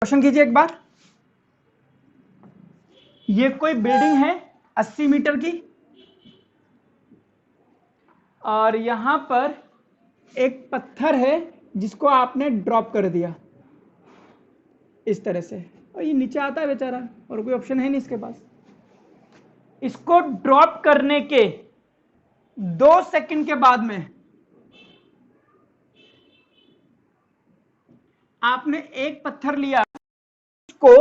Question कीजिए एक बार। ये कोई बिल्डिंग है 80 मीटर की और यहां पर एक पत्थर है जिसको आपने ड्रॉप कर दिया इस तरह से, और ये नीचे आता है बेचारा और कोई ऑप्शन है नहीं इसके पास। इसको ड्रॉप करने के 2 सेकंड के बाद में आपने एक पत्थर लिया, उसको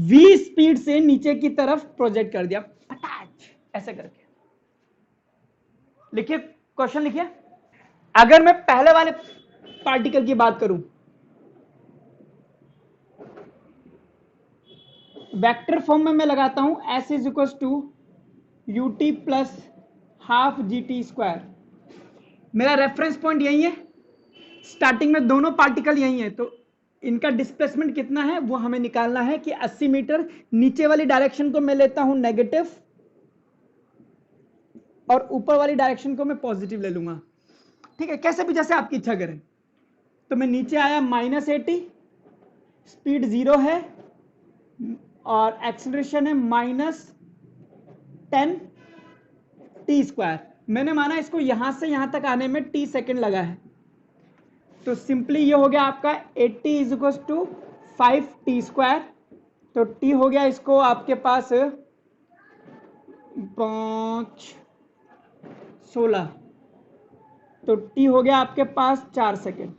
v स्पीड से नीचे की तरफ प्रोजेक्ट कर दिया, पटाच ऐसे करके। लिखिए क्वेश्चन लिखिए। अगर मैं पहले वाले पार्टिकल की बात करूं, वेक्टर फॉर्म में मैं लगाता हूं s is equal to ut plus half gt square. मेरा रेफरेंस पॉइंट यही है, स्टार्टिंग में दोनों पार्टिकल यही है, तो इनका डिस्प्लेसमेंट कितना है वो हमें निकालना है कि 80 मीटर। नीचे वाली डायरेक्शन को मैं लेता हूं नेगेटिव और ऊपर वाली डायरेक्शन को मैं पॉजिटिव ले लूंगा, ठीक है, कैसे भी जैसे आपकी इच्छा करें। तो मैं नीचे आया -80, स्पीड 0 है और एक्सेलरेशन है -10 t स्क्वायर। मैंने माना इसको यहां से यहां तक आने में t सेकेंड लगा है, तो सिंपली ये हो गया आपका 80 is equal to 5t square. तो t हो गया इसको आपके पास 5 16, तो t हो गया आपके पास 4 सेकेंड।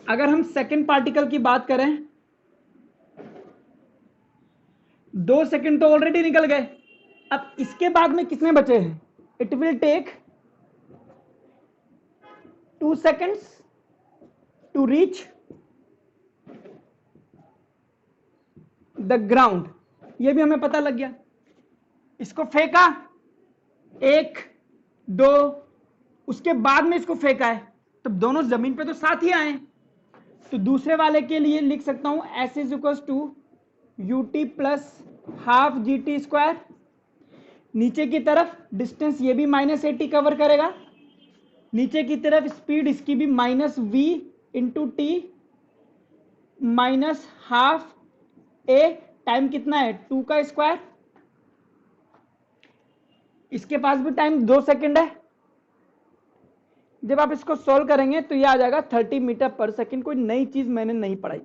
अगर हम सेकेंड पार्टिकल की बात करें, 2 सेकेंड तो ऑलरेडी निकल गए, अब इसके बाद में कितने बचे हैं? It will take 2 seconds to reach the ground. ये भी हमें पता लग गया। इसको फेंका 1 2, उसके बाद में इसको फेंका है, तो दोनों जमीन पे तो साथ ही आए। तो दूसरे वाले के लिए लिख सकता हूं s is equal to ut plus half g t square. नीचे की तरफ डिस्टेंस ये भी -80 कवर करेगा, नीचे की तरफ स्पीड इसकी भी -v into t minus half a, time कितना है 2 का स्क्वायर, इसके पास भी टाइम 2 सेकंड है। जब आप इसको सॉल्व करेंगे तो ये आ जाएगा 30 मीटर पर सेकंड। कोई नई चीज मैंने नहीं पढ़ाई,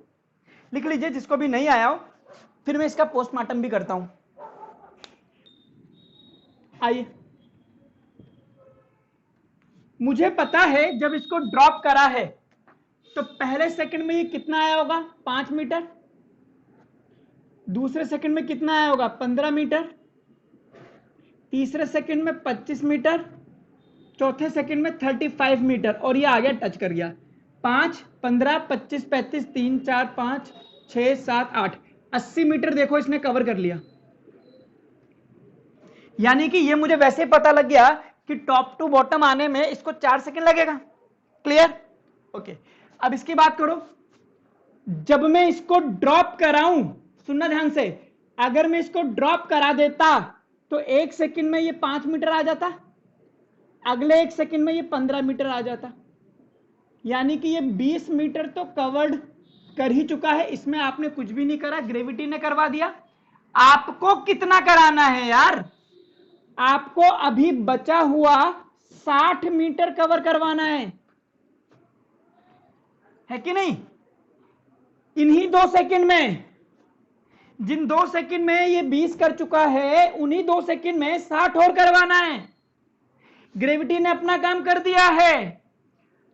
लिख लीजिए जिसको भी नहीं आया हो, फिर मैं इसका पोस्टमार्टम भी करता हूं। आइए, मुझे पता है जब इसको ड्रॉप करा है तो पहले सेकंड में ये कितना आया होगा 5 मीटर, दूसरे सेकंड में कितना आया होगा 15 मीटर, तीसरे सेकंड में 25 मीटर, चौथे सेकंड में 35 मीटर, और ये आ गया टच कर गया 5 15 25 35 3 4 5 6 7 8 80 मीटर देखो इसने कवर कर लिया। यानी कि ये मुझे वैसे ही पता लग गया कि टॉप टू बॉटम आने में इसको 4 सेकंड लगेगा। क्लियर? ओके, अब इसकी बात करो। जब मैं इसको ड्रॉप कराऊं, सुनना ध्यान से, अगर मैं इसको ड्रॉप करा देता तो 1 सेकंड में ये 5 मीटर आ जाता, अगले 1 सेकंड में ये 15 मीटर आ जाता, यानी कि ये 20 मीटर तो कवर्ड कर ही चुका है। इसमें आपने कुछ भी नहीं करा, ग्रेविटी ने करवा दिया। आपको कितना कराना है यार? आपको अभी बचा हुआ 60 मीटर कवर करवाना है कि नहीं? इन्हीं 2 सेकंड में, जिन 2 सेकंड में ये 20 कर चुका है, उन्हीं 2 सेकंड में 60 और करवाना है। ग्रेविटी ने अपना काम कर दिया है,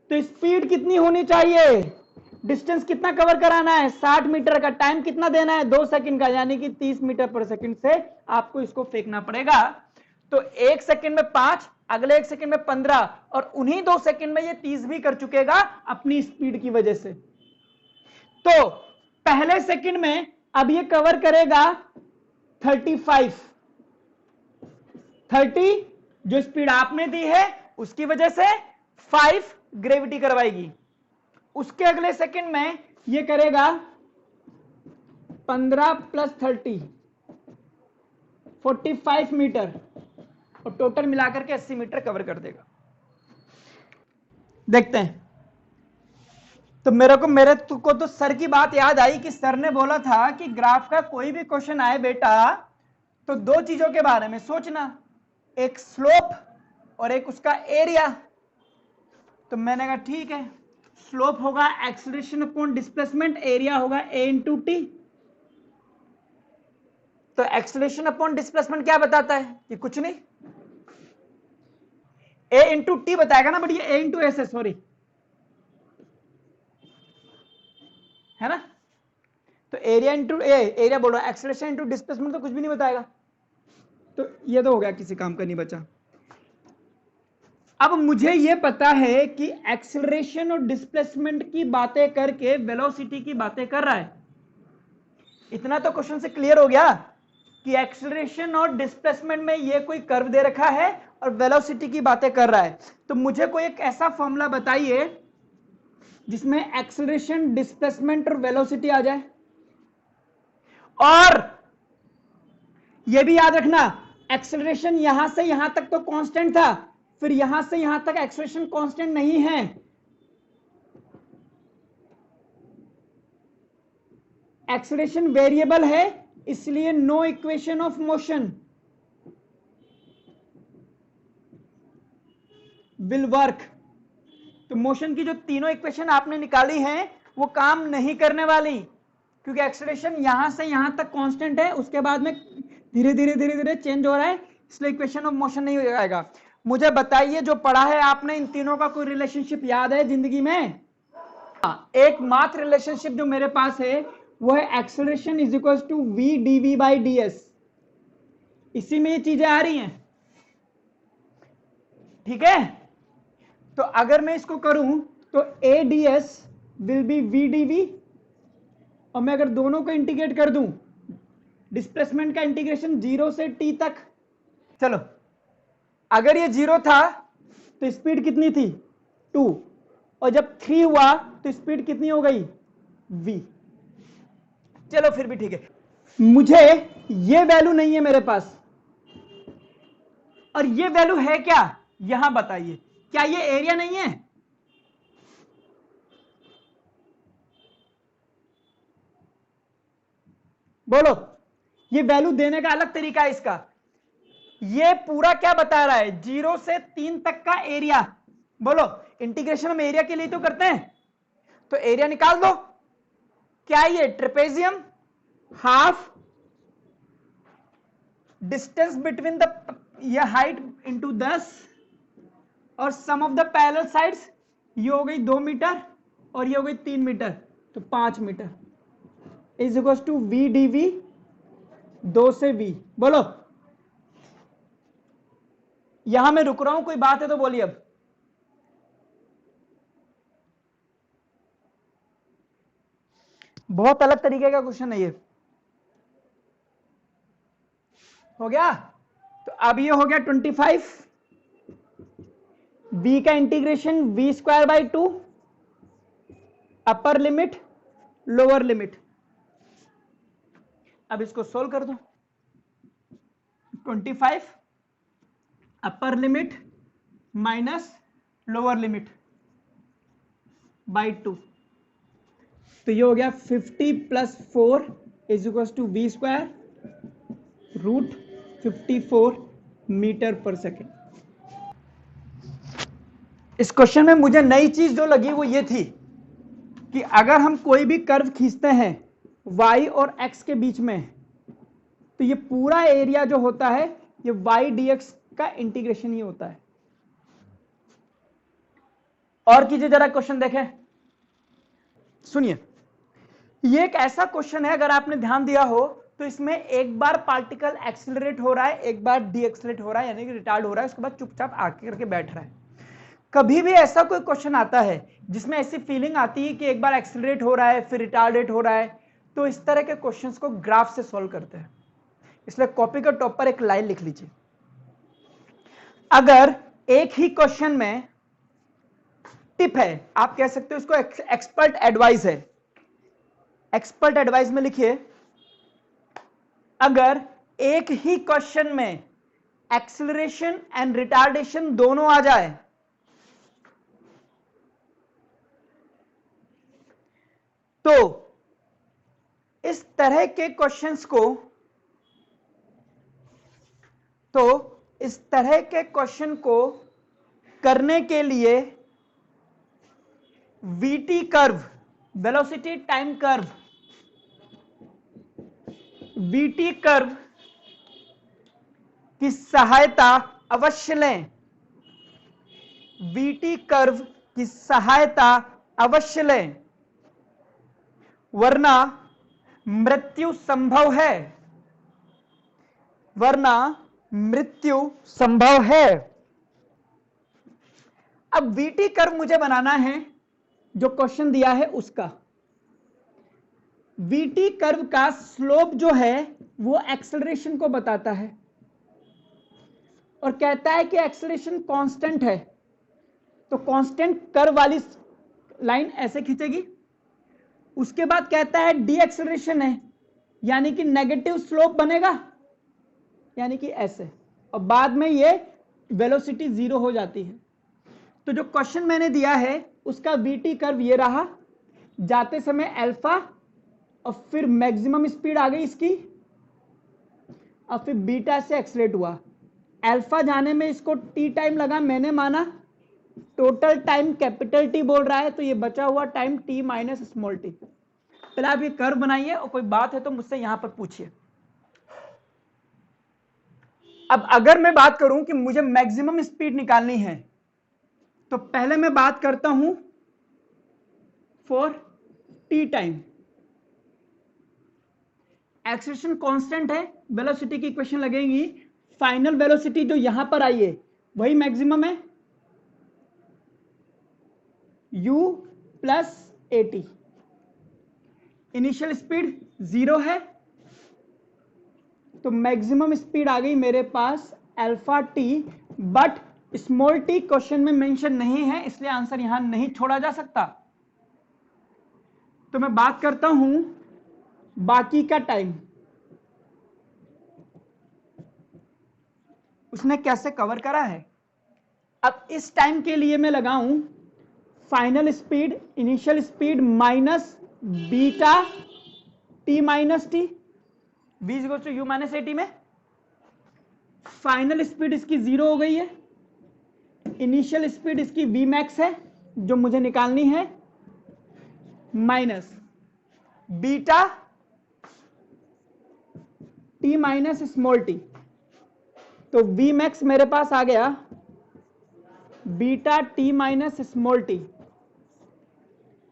तो स्पीड कितनी होनी चाहिए, डिस्टेंस कितना कवर कराना है 60 मीटर का, टाइम कितना देना है 2 सेकंड का, यानी कि 30 मीटर पर सेकंड से आपको इसको फेंकना पड़ेगा। तो 1 सेकंड में 5, अगले 1 सेकंड में 15, और उन्हीं 2 सेकंड में ये 30 भी कर चुकेगा अपनी स्पीड की वजह से। तो पहले सेकंड में अब ये कवर करेगा 35, 30 जो स्पीड आपने दी है उसकी वजह से 5 ग्रेविटी करवाएगी। उसके अगले सेकंड में ये करेगा 15 प्लस 30 45 मीटर, और टोटल मिलाकर के 80 मीटर कवर कर देगा। देखते हैं तो मेरे को तो सर की बात याद आई कि सर ने बोला था कि ग्राफ का कोई भी क्वेश्चन आए बेटा तो दो चीजों के बारे में सोचना, एक स्लोप और एक उसका एरिया। तो मैंने कहा ठीक है, स्लोप होगा एक्सीलरेशन अपॉन डिस्प्लेसमेंट, एरिया होगा a इंटू टी। तो एक्सीलरेशन अपॉन डिस्प्लेसमेंट क्या बताता है कि कुछ नहीं, a इंटू टी बताएगा ना, बट ये a इंटू एस है, सॉरी, है ना। तो एरिया इंटू एरिया बोल रहा है, एक्सीलरेशन इंटू डिस्प्लेसमेंट तो कुछ भी नहीं बताएगा। तो ये तो हो गया, किसी काम का नहीं बचा। अब मुझे ये पता है कि एक्सीलरेशन और डिस्प्लेसमेंट की बातें करके वेलोसिटी की बातें कर रहा है। इतना तो क्वेश्चन से क्लियर हो गया कि एक्सीलरेशन और डिस्प्लेसमेंट में ये कोई कर्व दे रखा है और वेलोसिटी की बातें कर रहा है। तो मुझे कोई एक ऐसा फॉर्मूला बताइए जिसमें एक्सीलरेशन, डिस्प्लेसमेंट और वेलोसिटी आ जाए। और यह भी याद रखना, एक्सेलरेशन यहां से यहां तक तो कांस्टेंट था, फिर यहां से यहां तक एक्सेलरेशन कांस्टेंट नहीं है, एक्सेलरेशन वेरिएबल है, इसलिए no equation of motion will work. तो मोशन की जो तीनों इक्वेशन आपने निकाली हैं वो काम नहीं करने वाली, क्योंकि एक्सेलरेशन यहां से यहां तक कांस्टेंट है, उसके बाद में धीरे धीरे चेंज हो रहा है, इसलिए इक्वेशन ऑफ मोशन नहीं हो जाएगा। मुझे बताइए, जो पढ़ा है आपने, इन तीनों का कोई रिलेशनशिप याद है जिंदगी में? एकमात्र रिलेशनशिप जो मेरे पास है वो है acceleration is equal to v dv by d s. इसी में ये चीजें आ रही हैं, ठीक है। तो अगर मैं इसको करूं तो a d s will be v dv, और मैं अगर दोनों को इंटीग्रेट कर दूं, डिस्प्लेसमेंट का इंटीग्रेशन 0 से t तक। चलो, अगर ये 0 था तो स्पीड कितनी थी 2, और जब 3 हुआ तो स्पीड कितनी हो गई v। चलो फिर भी ठीक है, मुझे ये वैल्यू नहीं है मेरे पास, और ये वैल्यू है क्या यहां बताइए, क्या ये एरिया नहीं है? बोलो, ये वैल्यू देने का अलग तरीका है इसका। ये पूरा क्या बता रहा है, 0 से 3 तक का एरिया। बोलो, इंटीग्रेशन हम एरिया के लिए तो करते हैं, तो एरिया निकाल दो। क्या ये trapezium, half distance between the ये हाइट इंटू 10 और सम ऑफ द पैरेलल साइड्स, ये हो गई 2 मीटर और ये हो गई 3 मीटर, तो 5 metre is equal to v d v, 2 से v। बोलो, यहां मैं रुक रहा हूं, कोई बात है तो बोलिए। अब बहुत अलग तरीके का क्वेश्चन है ये, हो गया। तो अब ये हो गया 25, v का integration v square by 2, upper limit lower limit. अब इसको सोल्व कर दो, 25 upper limit minus lower limit by 2, तो ये हो गया 50 plus 4 is equal to v square root 54 metre पर सेकेंड। इस क्वेश्चन में मुझे नई चीज जो लगी वो ये थी कि अगर हम कोई भी कर्व खींचते हैं y और x के बीच में, तो ये पूरा एरिया जो होता है ये y dx का इंटीग्रेशन ही होता है। और कीजिए जरा क्वेश्चन देखें, सुनिए, ये एक ऐसा क्वेश्चन है, अगर आपने ध्यान दिया हो तो इसमें एक बार पार्टिकल एक्सेलरेट हो रहा है, एक बार डीएक्सेलरेट हो रहा है, यानी कि रिटार्ड हो रहा है, उसके बाद चुपचाप आके करके बैठ रहा है। कभी भी ऐसा कोई क्वेश्चन आता है जिसमें ऐसी फीलिंग आती है कि एक बार एक्सेलरेट हो रहा है फिर रिटार्डेट हो रहा है, तो इस तरह के क्वेश्चंस को ग्राफ से सॉल्व करते हैं। इसलिए कॉपी के टॉप पर एक लाइन लिख लीजिए, अगर एक ही क्वेश्चन में टिप है, आप कह सकते हो इसको एक्सपर्ट एडवाइस है, एक्सपर्ट एडवाइस में लिखिए, अगर एक ही क्वेश्चन में एक्सेलरेशन एंड रिटार्डेशन दोनों आ जाए तो इस तरह के क्वेश्चंस को, तो इस तरह के क्वेश्चन को करने के लिए VT curve, velocity time curve, VT curve की सहायता अवश्य लें, वीटी कर्व की सहायता अवश्य लें, वरना मृत्यु संभव है, वरना मृत्यु संभव है। अब वीटी कर्व मुझे बनाना है जो क्वेश्चन दिया है उसका। वीटी कर्व का स्लोप जो है वो एक्सेलरेशन को बताता है और कहता है कि एक्सेलरेशन कांस्टेंट है, तो कांस्टेंट कर्व वाली लाइन ऐसे खींचेगी। उसके बाद कहता है डी एक्सेलरेशन है, यानी कि नेगेटिव स्लोप बनेगा, यानी कि ऐसे, और बाद में ये वेलोसिटी जीरो हो जाती है। तो जो क्वेश्चन मैंने दिया है उसका वीटी कर्व ये रहा, जाते समय अल्फा और फिर मैक्सिमम स्पीड आ गई इसकी और फिर बीटा से एक्सलेट हुआ। अल्फा जाने में इसको टी टाइम लगा, मैंने माना टोटल टाइम कैपिटल टी बोल रहा है, तो ये बचा हुआ time T minus small T. पहले आप ये कर्व बनाइए और कोई बात है तो मुझसे यहां पर पूछिए। अब अगर मैं बात करूं कि मुझे मैक्सिमम स्पीड निकालनी है तो पहले मैं बात करता हूं for t time. Acceleration constant है, वेलोसिटी की इक्वेशन लगेगी, फाइनल वेलोसिटी जो यहां पर आई है वही मैक्सिमम है, u plus AT. Initial speed zero है, तो मैक्सिमम स्पीड आ गई मेरे पास alpha t, but small t question में मेंशन नहीं है, इसलिए आंसर यहां नहीं छोड़ा जा सकता। तो मैं बात करता हूं बाकी का टाइम, उसने कैसे कवर करा है। अब इस टाइम के लिए मैं लगाऊं final speed, initial speed minus beta t minus t, v equal to u minus a t में फाइनल स्पीड इसकी जीरो हो गई है, इनिशियल स्पीड इसकी v मैक्स है जो मुझे निकालनी है, minus beta t minus small t. तो v मैक्स मेरे पास आ गया beta t minus small t.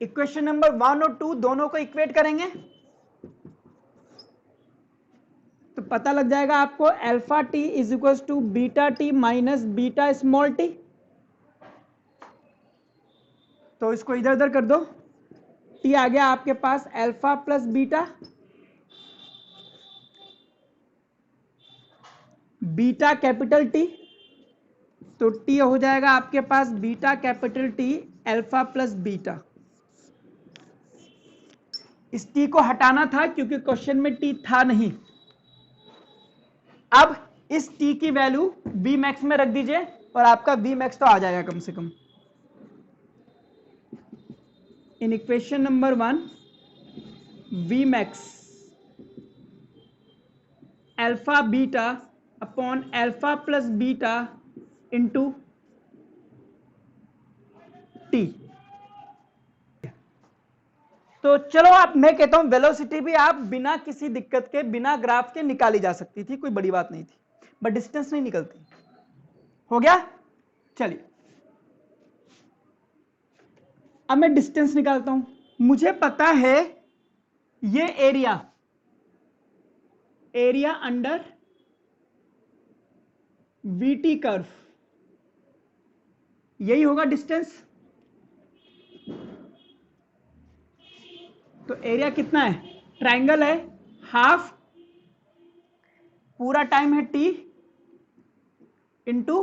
Equation number 1 और 2 दोनों को इक्वेट करेंगे तो पता लग जाएगा आपको alpha t is equal to beta t minus beta small t. तो इसको इधर उधर कर दो, टी आ गया आपके पास alpha plus beta, beta capital t, तो टी हो जाएगा आपके पास beta capital t alpha plus beta. इस टी को हटाना था क्योंकि क्वेश्चन में टी था नहीं। अब इस टी की वैल्यू v मैक्स में रख दीजिए और आपका v मैक्स तो आ जाएगा कम से कम। इन equation number 1 v max alpha beta upon alpha plus beta into t. तो चलो आप, मैं कहता हूं वेलोसिटी भी आप बिना किसी दिक्कत के, बिना ग्राफ के निकाली जा सकती थी, कोई बड़ी बात नहीं थी, बट डिस्टेंस नहीं निकलती। हो गया, चलिए अब मैं डिस्टेंस निकालता हूं। मुझे पता है ये एरिया अंडर वीटी कर्व, यही होगा डिस्टेंस। तो एरिया कितना है, ट्राइंगल है, हाफ पूरा टाइम है टी इंटू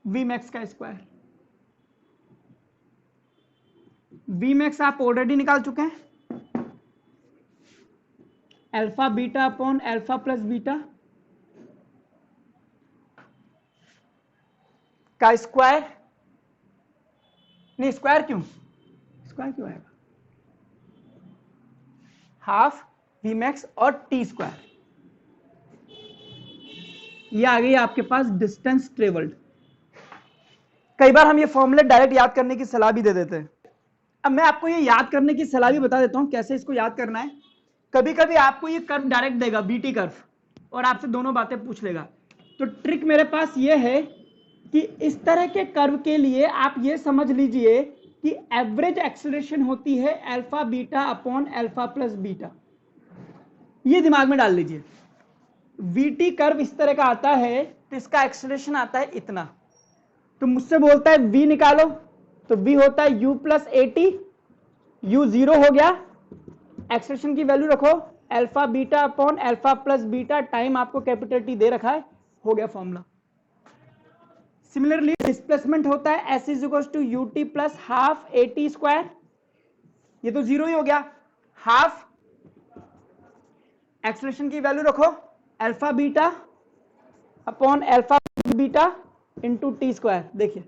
वी मैक्स का स्क्वायर। वी मैक्स आप ऑलरेडी निकाल चुके हैं, alpha beta upon alpha plus beta का स्क्वायर, नहीं स्क्वायर क्यों आएगा, हाफ वी मैक्स और टी स्क्वायर। ये आ गई आपके पास डिस्टेंस ट्रेवल्ड। कई बार हम ये फॉर्मूले डायरेक्ट याद करने की सलाह भी दे देते हैं। अब मैं आपको ये याद करने की सलाह भी बता देता हूं कैसे इसको याद करना है। कभी कभी आपको ये कर्व डायरेक्ट देगा, बीटी कर्व, और आपसे दोनों बातें पूछ लेगा। तो ट्रिक मेरे पास ये है कि इस तरह के कर्व के लिए आप ये समझ लीजिए कि एवरेज एक्सेलरेशन होती है alpha beta upon alpha plus beta. ये दिमाग में डाल लीजिए। वीटी कर्व इस तरह का आता है तो इसका एक्सेलरेशन आता है इतना। तो मुझसे बोलता है v निकालो, तो v होता है u प्लस एटी, u 0 हो गया, एक्सेलरेशन की वैल्यू रखो alpha beta upon alpha plus beta, time आपको कैपिटल टी दे रखा है, हो गया फॉर्मूला। सिमिलरली डिस्प्लेसमेंट होता है s is equal to u t plus half a t square, ये तो 0 ही हो गया, हाफ एक्सेलरेशन की वैल्यू रखो alpha beta upon alpha beta into t square. देखिए